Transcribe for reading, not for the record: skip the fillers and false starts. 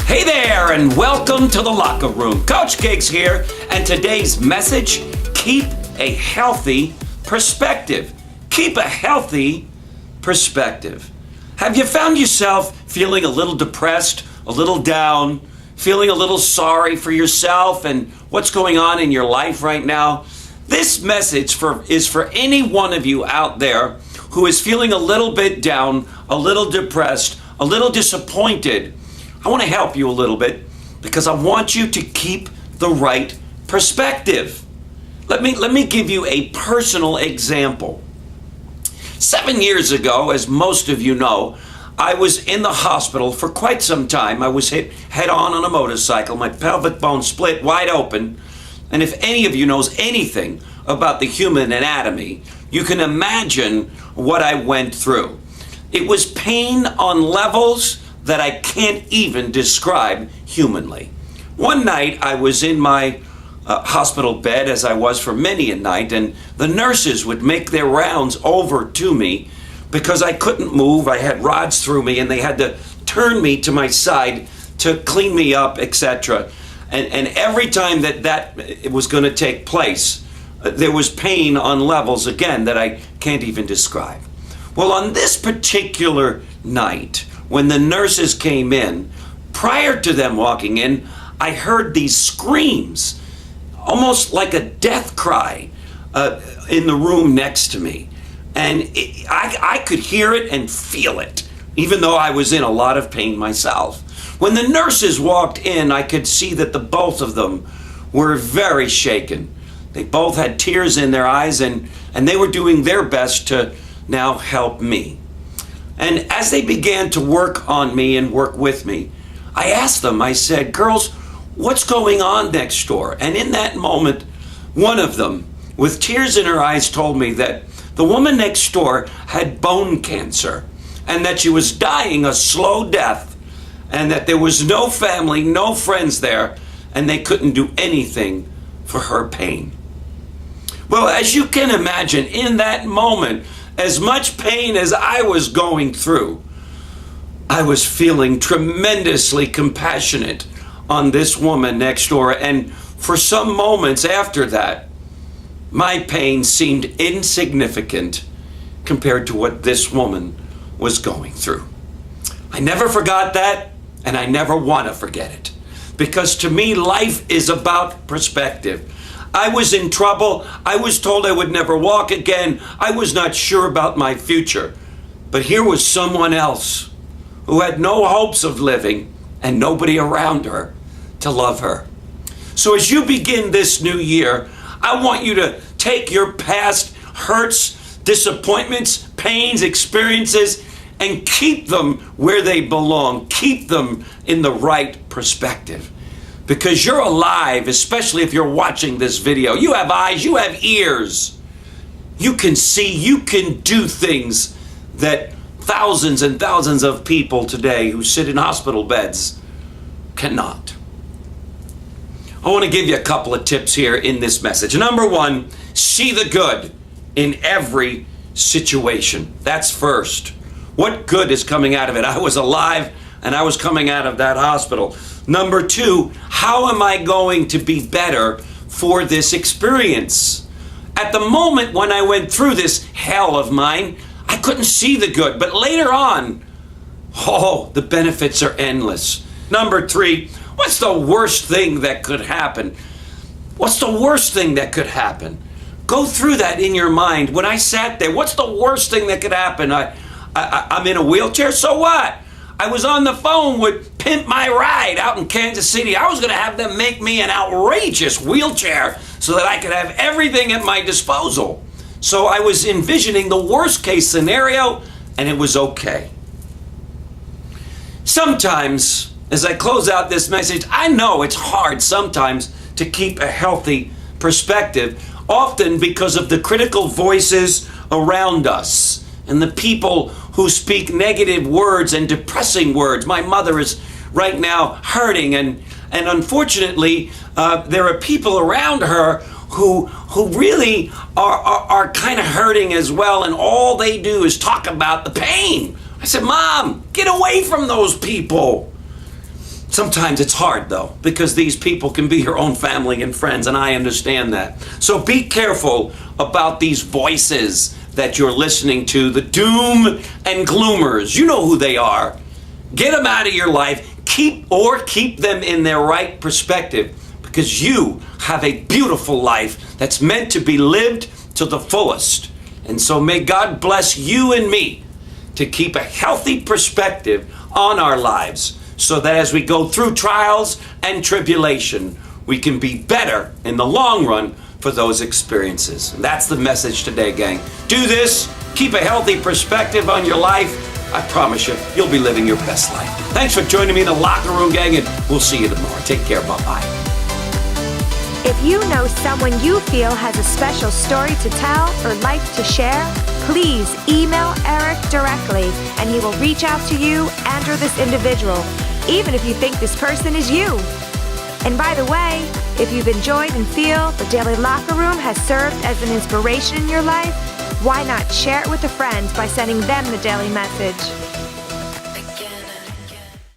Hey there, and welcome to the Locker Room. Coach Cakes here, and today's message, keep a healthy perspective. Keep a healthy perspective. Have you found yourself feeling a little depressed, a little down, feeling a little sorry for yourself and what's going on in your life right now? This message is for any one of you out there who is feeling a little bit down, a little depressed, a little disappointed. I want to help you a little bit because I want you to keep the right perspective. Let me give you a personal example. 7 years ago, as most of you know, I was in the hospital for quite some time. I was hit head-on a motorcycle. My pelvic bone split wide open. And if any of you knows anything about the human anatomy, you can imagine what I went through. It was pain on levels that I can't even describe humanly. One night I was in my hospital bed, as I was for many a night, and the nurses would make their rounds over to me because I couldn't move. I had rods through me and they had to turn me to my side to clean me up, etc. And every time that it was going to take place, there was pain on levels, again, that I can't even describe. Well, on this particular night, when the nurses came in, prior to them walking in, I heard these screams, almost like a death cry, in the room next to me. And I could hear it and feel it, even though I was in a lot of pain myself. When the nurses walked in, I could see that the both of them were very shaken. They both had tears in their eyes, and they were doing their best to now help me. And as they began to work on me and work with me, I asked them, I said, "Girls, what's going on next door?" And in that moment, one of them, with tears in her eyes, told me that the woman next door had bone cancer and that she was dying a slow death and that there was no family, no friends there, and they couldn't do anything for her pain. Well, as you can imagine, in that moment, as much pain as I was going through, I was feeling tremendously compassionate on this woman next door. And for some moments after that, my pain seemed insignificant compared to what this woman was going through. I never forgot that, and I never want to forget it. Because to me, life is about perspective. I was in trouble. I was told I would never walk again. I was not sure about my future. But here was someone else who had no hopes of living and nobody around her to love her. So as you begin this new year, I want you to take your past hurts, disappointments, pains, experiences, and keep them where they belong. Keep them in the right perspective. Because you're alive, especially if you're watching this video. You have eyes, you have ears. You can see, you can do things that thousands and thousands of people today who sit in hospital beds cannot. I want to give you a couple of tips here in this message. Number one, see the good in every situation. That's first. What good is coming out of it? I was alive and I was coming out of that hospital. Number two, how am I going to be better for this experience? At the moment when I went through this hell of mine, I couldn't see the good. But later on, the benefits are endless. Number three, what's the worst thing that could happen? What's the worst thing that could happen? Go through that in your mind. When I sat there, what's the worst thing that could happen? I'm in a wheelchair, so what? I was on the phone with Pimp My Ride out in Kansas City. I was going to have them make me an outrageous wheelchair so that I could have everything at my disposal. So I was envisioning the worst case scenario, and it was okay. Sometimes, as I close out this message, I know it's hard sometimes to keep a healthy perspective, often because of the critical voices around us and the people who speak negative words and depressing words. My mother is right now hurting, and unfortunately, there are people around her who really are kind of hurting as well, and all they do is talk about the pain. I said, Mom, get away from those people. Sometimes it's hard though, because these people can be your own family and friends, and I understand that. So be careful about these voices that you're listening to, the doom and gloomers. You know who they are. Get them out of your life. Keep them in their right perspective, because you have a beautiful life that's meant to be lived to the fullest. And so may God bless you and me to keep a healthy perspective on our lives, so that as we go through trials and tribulation, we can be better in the long run for those experiences. And that's the message today, gang. Do this. Keep a healthy perspective on your life. I promise you, you'll be living your best life. Thanks for joining me in the Locker Room, gang, and we'll see you tomorrow. Take care. Bye-bye. If you know someone you feel has a special story to tell or life to share, please email Eric directly and he will reach out to you and or this individual, even if you think this person is you. And by the way, if you've enjoyed and feel the Daily Locker Room has served as an inspiration in your life, why not share it with a friend by sending them the daily message?